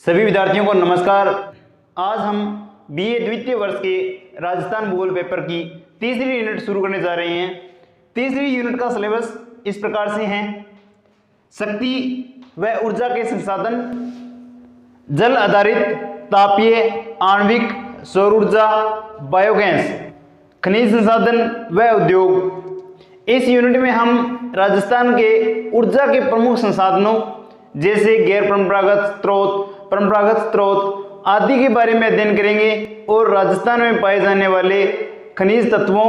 सभी विद्यार्थियों को नमस्कार। आज हम बीए द्वितीय वर्ष के राजस्थान भूगोल पेपर की तीसरी यूनिट शुरू करने जा रहे हैं। तीसरी यूनिट का सिलेबस इस प्रकार से है: शक्ति व ऊर्जा के संसाधन, जल आधारित, तापीय, आणविक, सौर ऊर्जा, बायोगैस, खनिज संसाधन व उद्योग। इस यूनिट में हम राजस्थान के ऊर्जा के प्रमुख संसाधनों जैसे गैर परंपरागत स्रोत, परंपरागत स्रोत आदि के बारे में अध्ययन करेंगे और राजस्थान में पाए जाने वाले खनिज तत्वों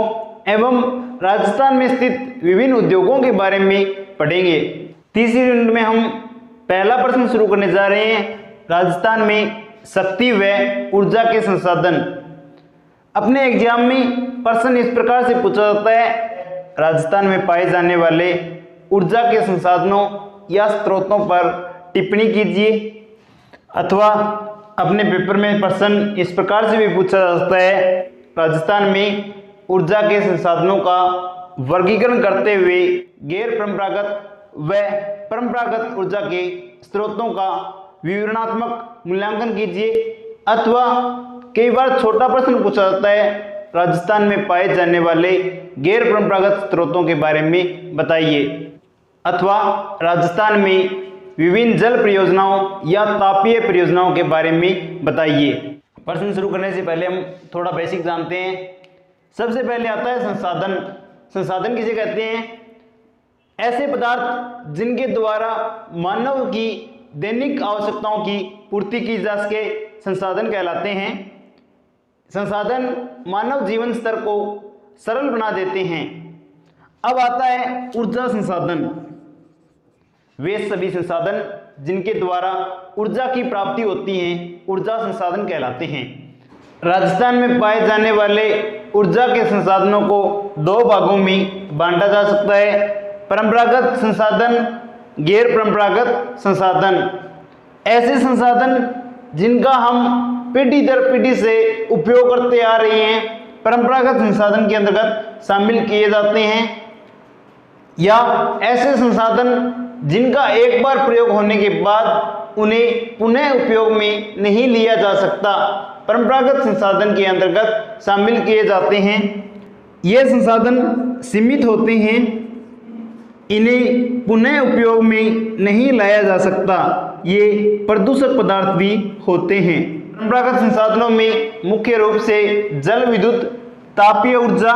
एवं राजस्थान में स्थित विभिन्न उद्योगों के बारे में पढ़ेंगे। तीसरी यूनिट में हम पहला प्रश्न शुरू करने जा रहे हैं: राजस्थान में शक्ति व ऊर्जा के संसाधन। अपने एग्जाम में प्रश्न इस प्रकार से पूछा जाता है: राजस्थान में पाए जाने वाले ऊर्जा के संसाधनों या स्रोतों पर टिप्पणी कीजिए। अथवा अपने पेपर में प्रश्न इस प्रकार से भी पूछा जाता है: राजस्थान में ऊर्जा के संसाधनों का वर्गीकरण करते हुए गैर परंपरागत व परंपरागत ऊर्जा के स्रोतों का विवरणात्मक मूल्यांकन कीजिए। अथवा कई बार छोटा प्रश्न पूछा जाता है: राजस्थान में पाए जाने वाले गैर परंपरागत स्रोतों के बारे में बताइए। अथवा राजस्थान में विभिन्न जल परियोजनाओं या तापीय परियोजनाओं के बारे में बताइए। प्रश्न शुरू करने से पहले हम थोड़ा बेसिक जानते हैं। सबसे पहले आता है संसाधन। संसाधन किसे कहते हैं? ऐसे पदार्थ जिनके द्वारा मानव की दैनिक आवश्यकताओं की पूर्ति की जा सके संसाधन कहलाते हैं। संसाधन मानव जीवन स्तर को सरल बना देते हैं। अब आता है ऊर्जा संसाधन। वे सभी संसाधन जिनके द्वारा ऊर्जा की प्राप्ति होती है ऊर्जा संसाधन कहलाते हैं। राजस्थान में पाए जाने वाले ऊर्जा के संसाधनों को दो भागों में बांटा जा सकता है: परंपरागत संसाधन, गैर परंपरागत संसाधन। ऐसे संसाधन जिनका हम पीढ़ी दर पीढ़ी से उपयोग करते आ रहे हैं परंपरागत संसाधन के अंतर्गत शामिल किए जाते हैं। या ऐसे संसाधन जिनका एक बार प्रयोग होने के बाद उन्हें पुनः उपयोग में नहीं लिया जा सकता परंपरागत संसाधन के अंतर्गत शामिल किए जाते हैं। ये संसाधन सीमित होते हैं, इन्हें पुनः उपयोग में नहीं लाया जा सकता। ये प्रदूषक पदार्थ भी होते हैं। परंपरागत संसाधनों में मुख्य रूप से जल विद्युत, तापीय ऊर्जा,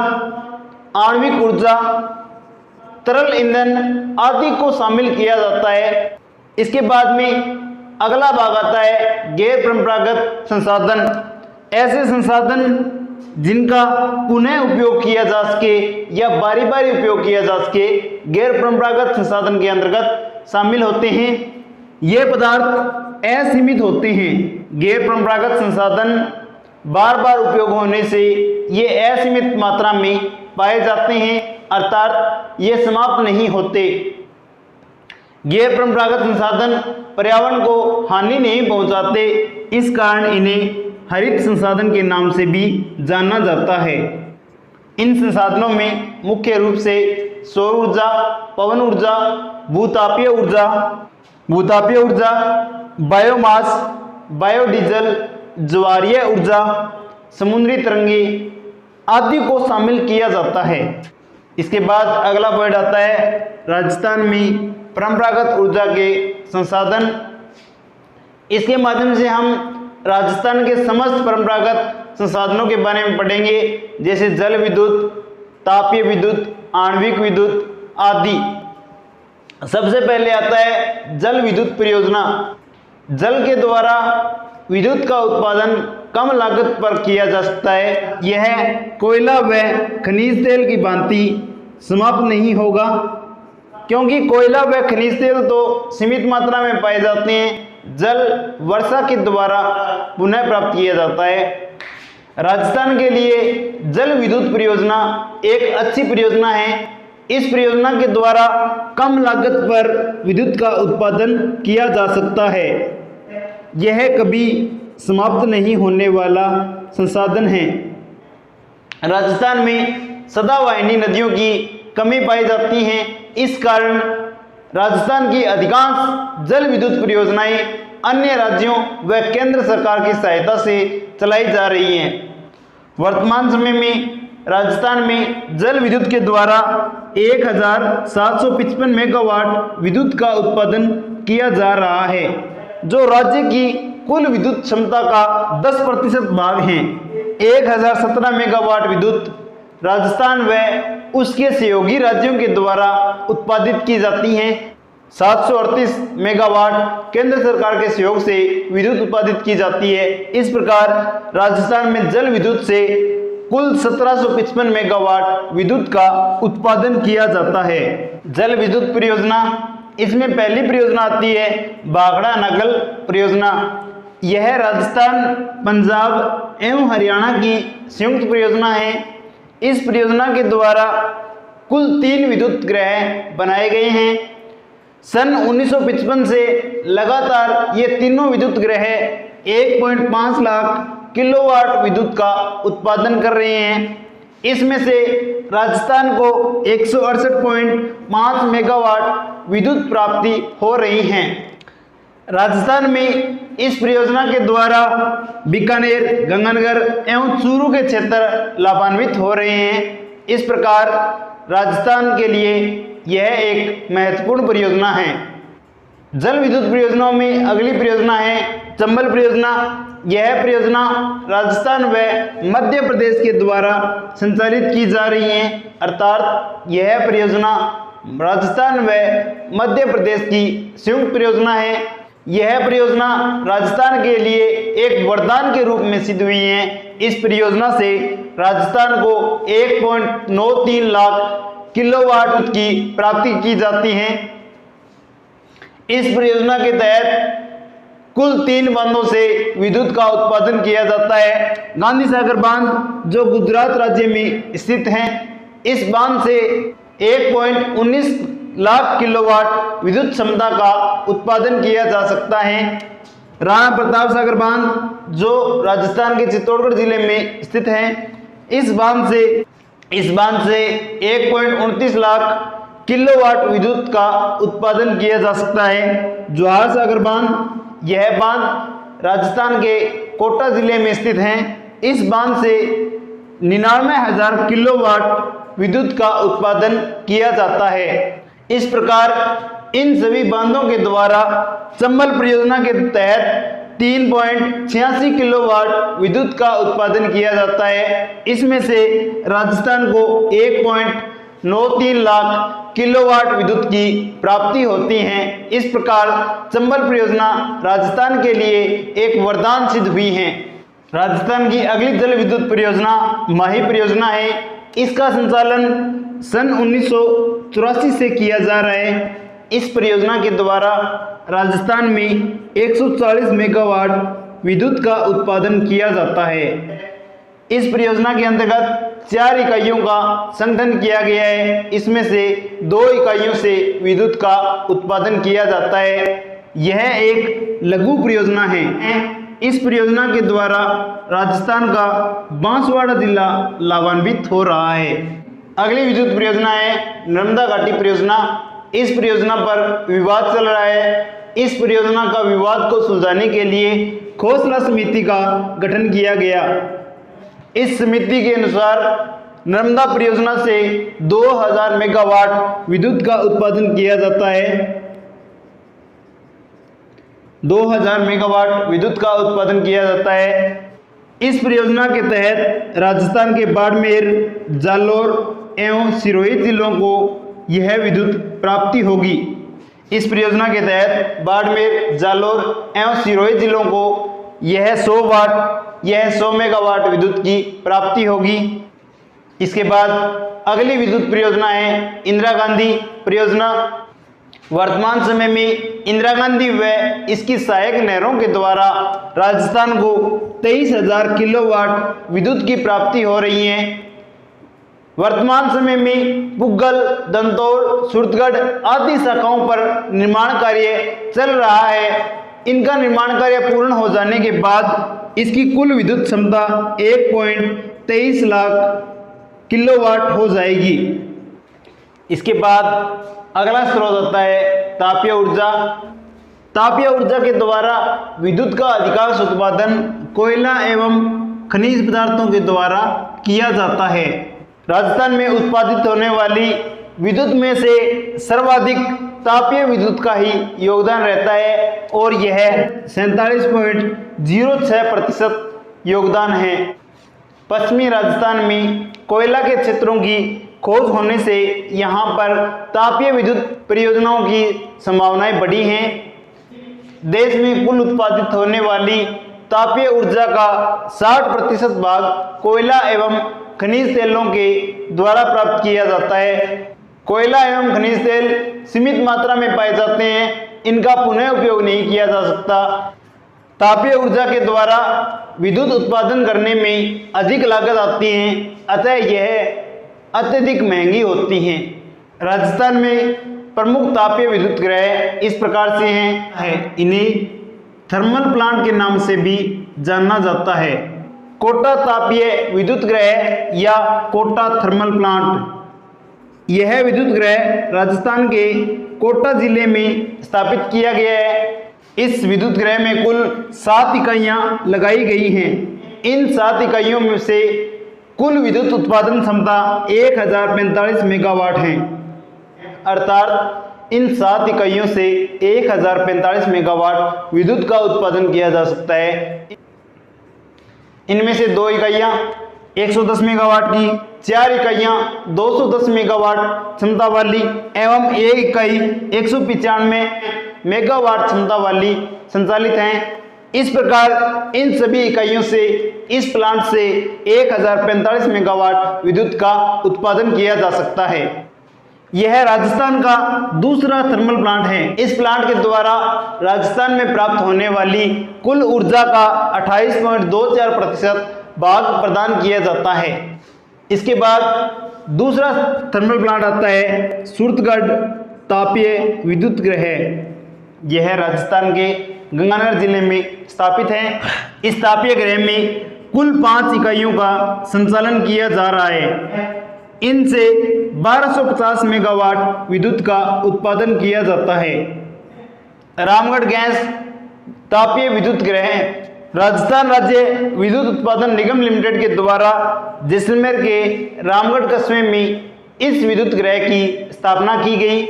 आणविक ऊर्जा, तरल ईंधन आदि को शामिल किया जाता है। इसके बाद में अगला भाग आता है गैर परंपरागत संसाधन। ऐसे संसाधन जिनका पुनः उपयोग किया जा सके या बारी बारी उपयोग किया जा सके गैर परंपरागत संसाधन के अंतर्गत शामिल होते हैं। ये पदार्थ असीमित होते हैं। गैर परंपरागत संसाधन बार बार उपयोग होने से ये असीमित मात्रा में पाए जाते हैं, अर्थात ये समाप्त नहीं होते। गैर परंपरागत संसाधन पर्यावरण को हानि नहीं पहुंचाते, इस कारण इन्हें हरित संसाधन के नाम से भी जाना जाता है। इन संसाधनों में मुख्य रूप से सौर ऊर्जा, पवन ऊर्जा, भूतापीय ऊर्जा, बायोमास, बायोडीजल, ज्वारीय ऊर्जा, समुद्री तरंगे आदि को शामिल किया जाता है। इसके बाद अगला पॉइंट आता है राजस्थान में परंपरागत ऊर्जा के संसाधन। इसके माध्यम से हम राजस्थान के समस्त परंपरागत संसाधनों के बारे में पढ़ेंगे, जैसे जल विद्युत, तापीय विद्युत, आणविक विद्युत आदि। सबसे पहले आता है जल विद्युत परियोजना। जल के द्वारा विद्युत का उत्पादन कम लागत पर किया जा सकता है। यह कोयला व खनिज तेल की भांति समाप्त नहीं होगा, क्योंकि कोयला व खनिज तेल तो सीमित मात्रा में पाए जाते हैं। जल वर्षा के द्वारा पुनः प्राप्त किया जाता है। राजस्थान के लिए जल विद्युत परियोजना एक अच्छी परियोजना है। इस परियोजना के द्वारा कम लागत पर विद्युत का उत्पादन किया जा सकता है। यह कभी समाप्त नहीं होने वाला संसाधन है। राजस्थान में सदावाहिनी नदियों की कमी पाई जाती है। इस कारण राजस्थान की अधिकांश जल विद्युत परियोजनाएं अन्य राज्यों व केंद्र सरकार की सहायता से चलाई जा रही हैं। वर्तमान समय में राजस्थान में जल विद्युत के द्वारा 1755 मेगावाट विद्युत का उत्पादन किया जा रहा है, जो राज्य की कुल विद्युत क्षमता का 10% भाग है। 1017 मेगावाट विद्युत राजस्थान व उसके सहयोगी राज्यों के द्वारा उत्पादित की जाती हैं। 738 मेगावाट केंद्र सरकार के सहयोग से विद्युत उत्पादित की जाती है। इस प्रकार राजस्थान में जल विद्युत से कुल 1755 मेगावाट विद्युत का उत्पादन किया जाता है। जल विद्युत परियोजना, इसमें पहली परियोजना आती है भाखड़ा नागल परियोजना। यह राजस्थान, पंजाब एवं हरियाणा की संयुक्त परियोजना है। इस परियोजना के द्वारा कुल 3 विद्युत गृह बनाए गए हैं। सन 1955 से लगातार ये तीनों विद्युत गृह 1.5 लाख किलोवाट विद्युत का उत्पादन कर रहे हैं। इसमें से राजस्थान को 168.5 मेगावाट विद्युत प्राप्ति हो रही है। राजस्थान में इस परियोजना के द्वारा बीकानेर, गंगानगर एवं चूरू के क्षेत्र लाभान्वित हो रहे हैं। इस प्रकार राजस्थान के लिए यह एक महत्वपूर्ण परियोजना है। जल विद्युत परियोजनाओं में अगली परियोजना है चंबल परियोजना। यह परियोजना राजस्थान व मध्य प्रदेश के द्वारा संचालित की जा रही है, अर्थात यह परियोजना राजस्थान व मध्य प्रदेश की संयुक्त परियोजना है। यह परियोजना राजस्थान के लिए एक वरदान के रूप में सिद्ध हुई है। इस परियोजना से राजस्थान को 1.93 लाख किलोवाट की प्राप्ति की जाती है। इस परियोजना के तहत कुल 3 बांधों से विद्युत का उत्पादन किया जाता है। गांधी सागर बांध जो गुजरात राज्य में स्थित है, इस बांध से 1.19 लाख किलोवाट विद्युत क्षमता का उत्पादन किया जा सकता है। राणा प्रताप सागर बांध जो राजस्थान के चित्तौड़गढ़ जिले में स्थित है, इस बांध से 1.29 लाख किलोवाट विद्युत का उत्पादन किया जा सकता है। जवाहर सागर बांध, यह बांध राजस्थान के कोटा जिले में स्थित है। इस बांध से 99,000 किलोवाट विद्युत का उत्पादन किया जाता है। इस प्रकार इन सभी बांधों के द्वारा चंबल परियोजना के तहत 3.86 किलोवाट विद्युत का उत्पादन किया जाता है। इसमें से राजस्थान को 1.93 लाख किलोवाट विद्युत की प्राप्ति होती है। इस प्रकार चंबल परियोजना राजस्थान के लिए एक वरदान सिद्ध हुई है। राजस्थान की अगली जल विद्युत परियोजना माही परियोजना है। इसका संचालन सन 1984 से किया जा रहा है। इस परियोजना के द्वारा राजस्थान में 140 मेगावाट विद्युत का उत्पादन किया जाता है। इस परियोजना के अंतर्गत 4 इकाइयों का संगठन किया गया है। इसमें से 2 इकाइयों से विद्युत का उत्पादन किया जाता है। यह एक लघु परियोजना है। इस परियोजना के द्वारा राजस्थान का बांसवाड़ा जिला लाभान्वित हो रहा है। अगली विद्युत परियोजना है नर्मदा घाटी परियोजना। इस परियोजना पर विवाद चल रहा है। इस परियोजना का विवाद को सुलझाने के लिए खोसला समिति का गठन किया गया। इस समिति के अनुसार नर्मदा परियोजना से 2000 मेगावाट विद्युत का उत्पादन किया जाता है। 2000 मेगावाट विद्युत का उत्पादन किया जाता है। इस परियोजना के तहत राजस्थान के बाड़मेर, जालोर एवं सिरोही जिलों को यह विद्युत प्राप्ति होगी। इस परियोजना के तहत बाड़मेर, जालोर एवं सिरोही जिलों को यह 100 मेगावाट विद्युत की प्राप्ति होगी। इसके बाद अगली विद्युत परियोजना है इंदिरा गांधी परियोजना। वर्तमान समय में इंदिरा गांधी व इसकी सहायक नहरों के द्वारा राजस्थान को 23,000 किलोवाट विद्युत की प्राप्ति हो रही है। वर्तमान समय में पुग्गल, दंतौर, सूरतगढ़ आदि शाखाओं पर निर्माण कार्य चल रहा है। इनका निर्माण कार्य पूर्ण हो जाने के बाद इसकी कुल विद्युत क्षमता 1.23 लाख किलोवाट हो जाएगी। इसके बाद अगला स्रोत आता है तापीय ऊर्जा। तापीय ऊर्जा के द्वारा विद्युत का अधिकांश उत्पादन कोयला एवं खनिज पदार्थों के द्वारा किया जाता है। राजस्थान में उत्पादित होने वाली विद्युत में से सर्वाधिक तापीय विद्युत का ही योगदान रहता है और यह 47.06% योगदान है। पश्चिमी राजस्थान में कोयला के क्षेत्रों की खोज होने से यहाँ पर तापीय विद्युत परियोजनाओं की संभावनाएं बढ़ी हैं। देश में कुल उत्पादित होने वाली तापीय ऊर्जा का 60% भाग कोयला एवं खनिज तेलों के द्वारा प्राप्त किया जाता है। कोयला एवं खनिज तेल सीमित मात्रा में पाए जाते हैं, इनका पुनः उपयोग नहीं किया जा सकता। तापीय ऊर्जा के द्वारा विद्युत उत्पादन करने में अधिक लागत आती है, अतः यह अत्यधिक महंगी होती हैं। राजस्थान में प्रमुख तापीय विद्युत ग्रह इस प्रकार से हैं, इन्हें थर्मल प्लांट के नाम से भी जाना जाता है। कोटा तापीय विद्युत ग्रह या कोटा थर्मल प्लांट, यह विद्युत ग्रह राजस्थान के कोटा जिले में स्थापित किया गया है। इस विद्युत ग्रह में कुल 7 इकाइयां लगाई गई हैं। इन 7 इकाइयों में से कुल विद्युत उत्पादन क्षमता 1045 मेगावाट है, अर्थात इन 7 इकाइयों से 1045 मेगावाट विद्युत का उत्पादन किया जा सकता है। इनमें से 2 इकाइयां 110 मेगावाट की, 4 इकाइयां 210 मेगावाट क्षमता वाली एवं 1 इकाई 195 मेगावाट क्षमता वाली संचालित हैं। इस प्रकार इन सभी इकाइयों से इस प्लांट से 1045 मेगावाट विद्युत का उत्पादन किया जा सकता है। यह राजस्थान का दूसरा थर्मल प्लांट है। इस प्लांट के द्वारा राजस्थान में प्राप्त होने वाली कुल ऊर्जा का 28.24% भाग प्रदान किया जाता है। इसके बाद दूसरा थर्मल प्लांट आता है सूरतगढ़ तापीय विद्युत ग्रह। यह राजस्थान के गंगानगर जिले में स्थापित है। इस तापीय ग्रह में कुल 5 इकाइयों का संचालन किया जा रहा है। इनसे 1250 मेगावाट विद्युत का उत्पादन किया जाता है। रामगढ़ गैस तापीय विद्युत ग्रह राजस्थान राज्य विद्युत उत्पादन निगम लिमिटेड के द्वारा जैसलमेर के रामगढ़ कस्बे में इस विद्युत ग्रह की स्थापना की गई।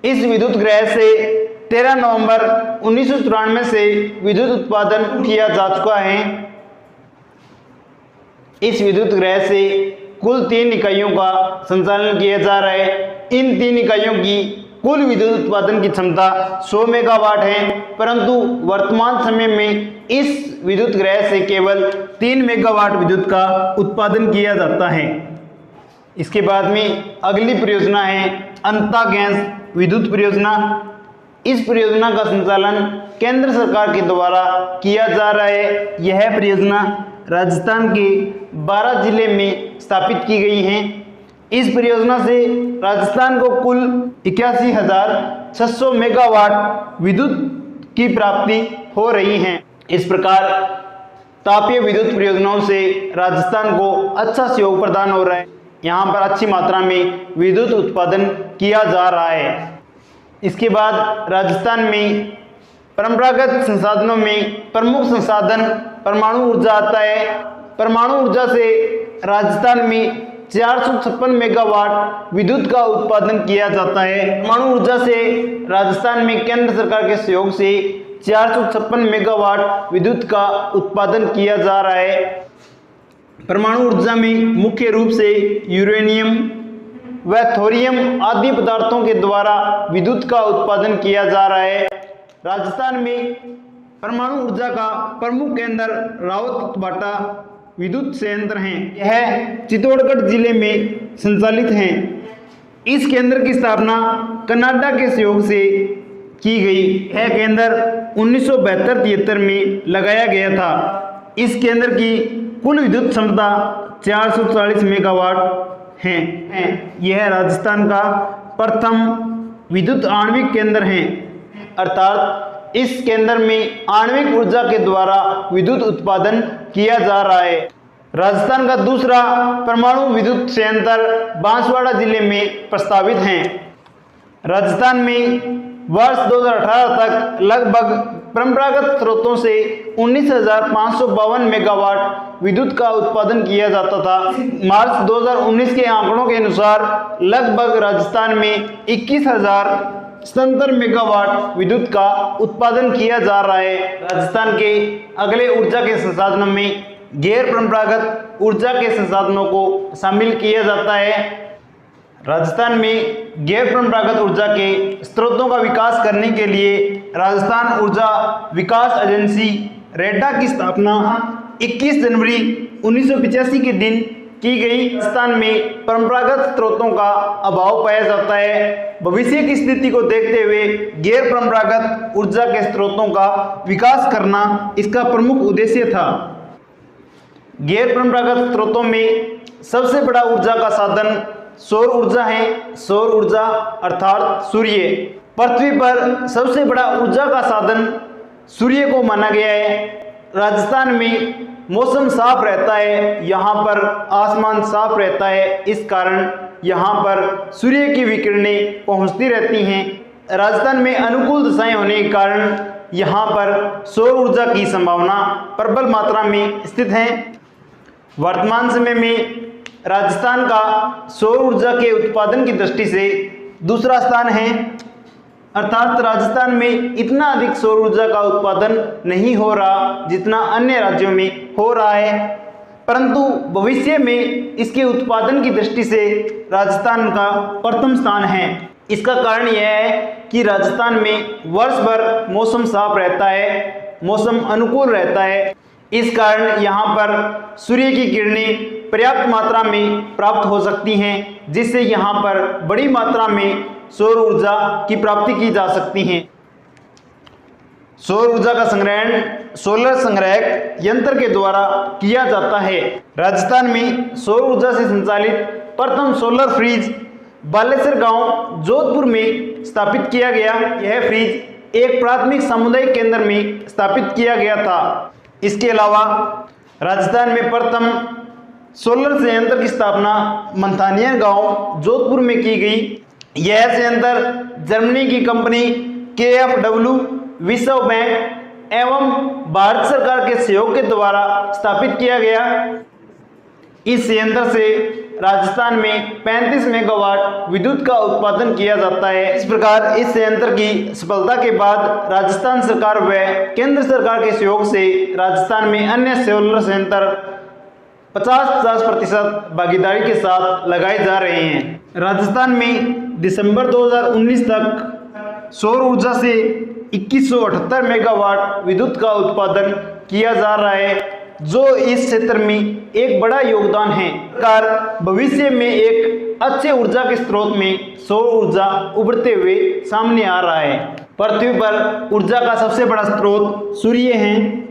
इस विद्युत ग्रह से 13 नवंबर 1994 से विद्युत उत्पादन किया जा चुका है। इस विद्युत ग्रह से कुल 3 इकाइयों का संचालन किया जा रहा है। इन 3 इकाइयों की कुल विद्युत उत्पादन की क्षमता 100 मेगावाट है, परंतु वर्तमान समय में इस विद्युत ग्रह से केवल 3 मेगावाट विद्युत का उत्पादन किया जाता है। इसके बाद में अगली परियोजना है अंता गैस विद्युत परियोजना। इस परियोजना का संचालन केंद्र सरकार के द्वारा किया जा रहा है। यह परियोजना राजस्थान के 12 जिले में स्थापित की गई है। इस परियोजना से राजस्थान को कुल 81,600 मेगावाट विद्युत की प्राप्ति हो रही है। इस प्रकार तापीय विद्युत परियोजनाओं से राजस्थान को अच्छा सहयोग प्रदान हो रहा है। यहाँ पर अच्छी मात्रा में विद्युत उत्पादन किया जा रहा है। इसके बाद राजस्थान में परंपरागत संसाधनों में प्रमुख संसाधन परमाणु ऊर्जा आता है। परमाणु ऊर्जा से राजस्थान में 456 मेगावाट विद्युत का उत्पादन किया जाता है। परमाणु ऊर्जा से राजस्थान में केंद्र सरकार के सहयोग से 456 मेगावाट विद्युत का उत्पादन किया जा रहा है। परमाणु ऊर्जा में मुख्य रूप से यूरेनियम व थोरियम आदि पदार्थों के द्वारा विद्युत का उत्पादन किया जा रहा है। राजस्थान में परमाणु ऊर्जा का प्रमुख केंद्र रावतभाटा विद्युत संयंत्र हैं। यह चित्तौड़गढ़ जिले में संचालित हैं। इस केंद्र की स्थापना कनाडा के सहयोग से की गई। यह केंद्र 1972-73 में लगाया गया था। इस केंद्र की कुल विद्युत क्षमता 440 मेगावाट है। यह राजस्थान का प्रथम विद्युत आणविक केंद्र है, अर्थात इस केंद्र में आणविक ऊर्जा के द्वारा विद्युत उत्पादन किया जा रहा है। राजस्थान का दूसरा परमाणु विद्युत संयंत्र बांसवाड़ा जिले में प्रस्तावित है। राजस्थान में वर्ष 2018 तक लगभग परंपरागत स्रोतों से 19,552 मेगावाट विद्युत का उत्पादन किया जाता था। मार्च 2019 के आंकड़ों के अनुसार लगभग राजस्थान में 21,077 मेगावाट विद्युत का उत्पादन किया जा रहा है। राजस्थान के अगले ऊर्जा के संसाधनों में गैर परंपरागत ऊर्जा के संसाधनों को शामिल किया जाता है। राजस्थान में गैर परंपरागत ऊर्जा के स्रोतों का विकास करने के लिए राजस्थान ऊर्जा विकास एजेंसी रेडा की स्थापना 21 जनवरी 1985 के दिन की गई। राजस्थान में परंपरागत स्रोतों का अभाव पाया जाता है। भविष्य की स्थिति को देखते हुए गैर परंपरागत ऊर्जा के स्रोतों का विकास करना इसका प्रमुख उद्देश्य था। गैर परंपरागत स्रोतों में सबसे बड़ा ऊर्जा का साधन सौर ऊर्जा है। सौर ऊर्जा अर्थात सूर्य। पृथ्वी पर सबसे बड़ा ऊर्जा का साधन सूर्य को माना गया है। राजस्थान में मौसम साफ रहता है, यहाँ पर आसमान साफ रहता है, इस कारण यहाँ पर सूर्य की विकिरणें पहुँचती रहती हैं। राजस्थान में अनुकूल दशाएं होने के कारण यहाँ पर सौर ऊर्जा की संभावना प्रबल मात्रा में स्थित है। वर्तमान समय में राजस्थान का सौर ऊर्जा के उत्पादन की दृष्टि से दूसरा स्थान है, अर्थात राजस्थान में इतना अधिक सौर ऊर्जा का उत्पादन नहीं हो रहा जितना अन्य राज्यों में हो रहा है, परंतु भविष्य में इसके उत्पादन की दृष्टि से राजस्थान का प्रथम स्थान है। इसका कारण यह है कि राजस्थान में वर्ष भर मौसम साफ रहता है, मौसम अनुकूल रहता है, इस कारण यहाँ पर सूर्य की किरणें पर्याप्त मात्रा में प्राप्त हो सकती हैं, जिससे यहाँ पर बड़ी मात्रा में सौर ऊर्जा की प्राप्ति की जा सकती है। सौर ऊर्जा का संग्रहण सोलर संग्रहक यंत्र के द्वारा किया जाता है। राजस्थान में सौर ऊर्जा से संचालित प्रथम सोलर फ्रीज बालेश्वर गांव जोधपुर में स्थापित किया गया। यह फ्रीज एक प्राथमिक सामुदायिक केंद्र में स्थापित किया गया था। इसके अलावा राजस्थान में प्रथम सोलर संयंत्र की स्थापना मंथानिया गांव जोधपुर में की गई। यह संयंत्र जर्मनी की कंपनी KfW, विश्व बैंक एवं भारत सरकार के सहयोग के द्वारा स्थापित किया गया। इस संयंत्र से राजस्थान में 35 मेगावाट विद्युत का उत्पादन किया जाता है। इस प्रकार इस संयंत्र की सफलता के बाद राजस्थान सरकार व केंद्र सरकार के सहयोग से राजस्थान में अन्य सोलर संयंत्र 50% भागीदारी के साथ लगाए जा रहे हैं। राजस्थान में दिसंबर 2019 तक सौर ऊर्जा से 2178 मेगावाट विद्युत का उत्पादन किया जा रहा है, जो इस क्षेत्र में एक बड़ा योगदान है। सरकार भविष्य में एक अच्छे ऊर्जा के स्रोत में सौर ऊर्जा उभरते हुए सामने आ रहा है। पृथ्वी पर ऊर्जा का सबसे बड़ा स्रोत सूर्य है।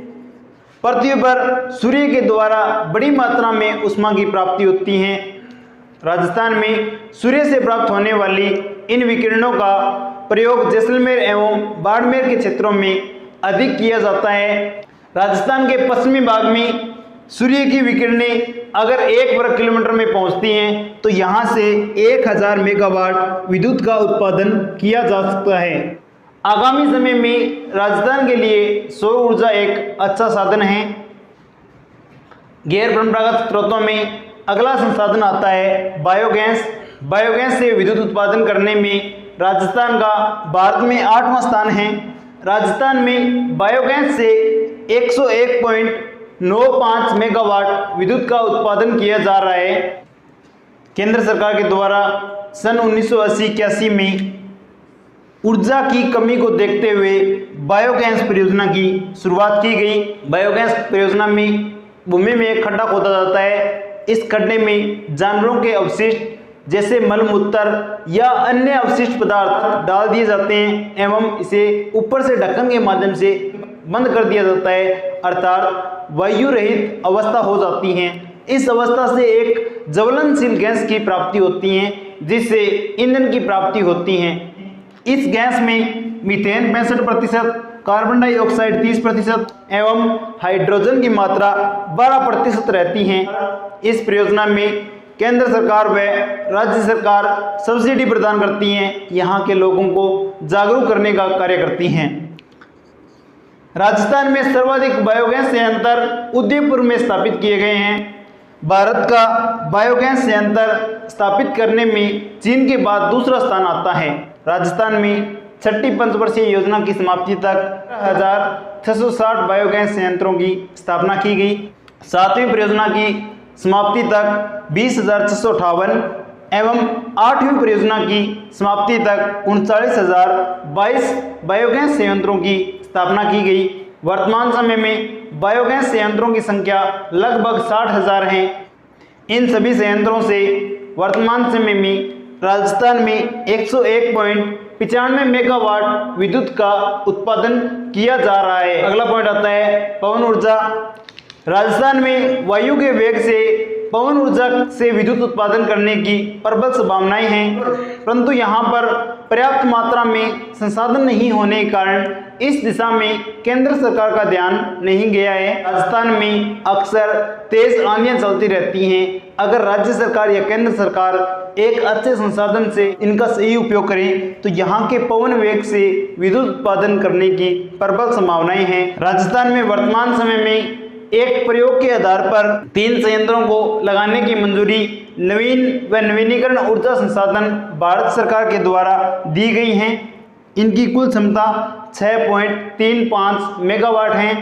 पृथ्वी पर सूर्य के द्वारा बड़ी मात्रा में ऊष्मा की प्राप्ति होती है। राजस्थान में सूर्य से प्राप्त होने वाली इन विकिरणों का प्रयोग जैसलमेर एवं बाड़मेर के क्षेत्रों में अधिक किया जाता है। राजस्थान के पश्चिमी भाग में सूर्य की विकिरणें अगर 1 वर्ग किलोमीटर में पहुंचती हैं तो यहाँ से 1000 मेगावाट विद्युत का उत्पादन किया जा सकता है। आगामी समय में राजस्थान के लिए सौर ऊर्जा एक अच्छा साधन है। गैर परंपरागत स्रोतों में अगला संसाधन आता है बायोगैस। बायोगैस से विद्युत उत्पादन करने में राजस्थान का भारत में 8वां स्थान है। राजस्थान में बायोगैस से 101.95 मेगावाट विद्युत का उत्पादन किया जा रहा है। केंद्र सरकार के द्वारा सन 1980-81 में ऊर्जा की कमी को देखते हुए बायोगैस परियोजना की शुरुआत की गई। बायोगैस परियोजना में भूमि में एक खड्डा खोदा जाता है। इस खड्डे में जानवरों के अवशिष्ट जैसे मलमूत्र या अन्य अवशिष्ट पदार्थ डाल दिए जाते हैं एवं इसे ऊपर से ढक्कन के माध्यम से बंद कर दिया जाता है, अर्थात वायु रहित अवस्था हो जाती है। इस अवस्था से एक ज्वलनशील गैस की प्राप्ति होती है, जिससे ईंधन की प्राप्ति होती है। इस गैस में मीथेन 65%, कार्बन डाइऑक्साइड 30% एवं हाइड्रोजन की मात्रा 12% रहती है। इस परियोजना में केंद्र सरकार व राज्य सरकार सब्सिडी प्रदान करती हैं, यहाँ के लोगों को जागरूक करने का कार्य करती हैं। राजस्थान में सर्वाधिक बायोगैस संयंत्र उदयपुर में स्थापित किए गए हैं। भारत का बायोगैस संयंत्र स्थापित करने में चीन के बाद दूसरा स्थान आता है। राजस्थान में छठी पंचवर्षीय योजना की समाप्ति तक 1660 बायोगैस संयंत्रों की स्थापना की गई। 7वीं परियोजना की समाप्ति तक 20,658 एवं 8वीं परियोजना की समाप्ति तक 39,022 बायोगैस संयंत्रों की स्थापना की गई। वर्तमान समय में बायोगैस संयंत्रों की संख्या लगभग 60,000 है। इन सभी संयंत्रों से वर्तमान समय में राजस्थान में 101.95 मेगावाट विद्युत का उत्पादन किया जा रहा है। अगला पॉइंट आता है पवन ऊर्जा। राजस्थान में वायु के वेग से पवन ऊर्जा से विद्युत उत्पादन करने की प्रबल संभावनाएं हैं, परंतु यहाँ पर पर्याप्त मात्रा में संसाधन नहीं होने के कारण इस दिशा में केंद्र सरकार का ध्यान नहीं गया है। राजस्थान में अक्सर तेज आंधियां चलती रहती हैं। अगर राज्य सरकार या केंद्र सरकार एक अच्छे संसाधन से इनका सही उपयोग करे तो यहाँ के पवन वेग से विद्युत उत्पादन करने की प्रबल संभावनाएं हैं। राजस्थान में वर्तमान समय में एक प्रयोग के आधार पर 3 संयंत्रों को लगाने की मंजूरी नवीन व नवीनीकरण ऊर्जा संसाधन भारत सरकार के द्वारा दी गई हैं। इनकी कुल क्षमता 6.35 मेगावाट है।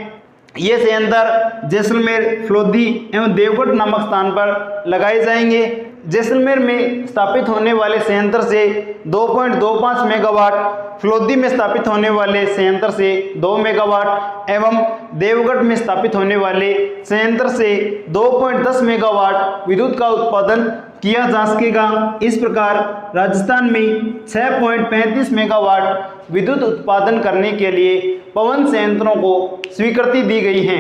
ये संयंत्र जैसलमेर, फ्लोदी एवं देवगढ़ नामक स्थान पर लगाए जाएंगे। जैसलमेर में स्थापित होने वाले संयंत्र से 2.25 मेगावाट, फ्लोदी में स्थापित होने वाले संयंत्र से 2 मेगावाट एवं देवगढ़ में स्थापित होने वाले संयंत्र से 2.10 मेगावाट विद्युत का उत्पादन किया जा सकेगा। इस प्रकार राजस्थान में 6.35 मेगावाट विद्युत उत्पादन करने के लिए पवन संयंत्रों को स्वीकृति दी गई है।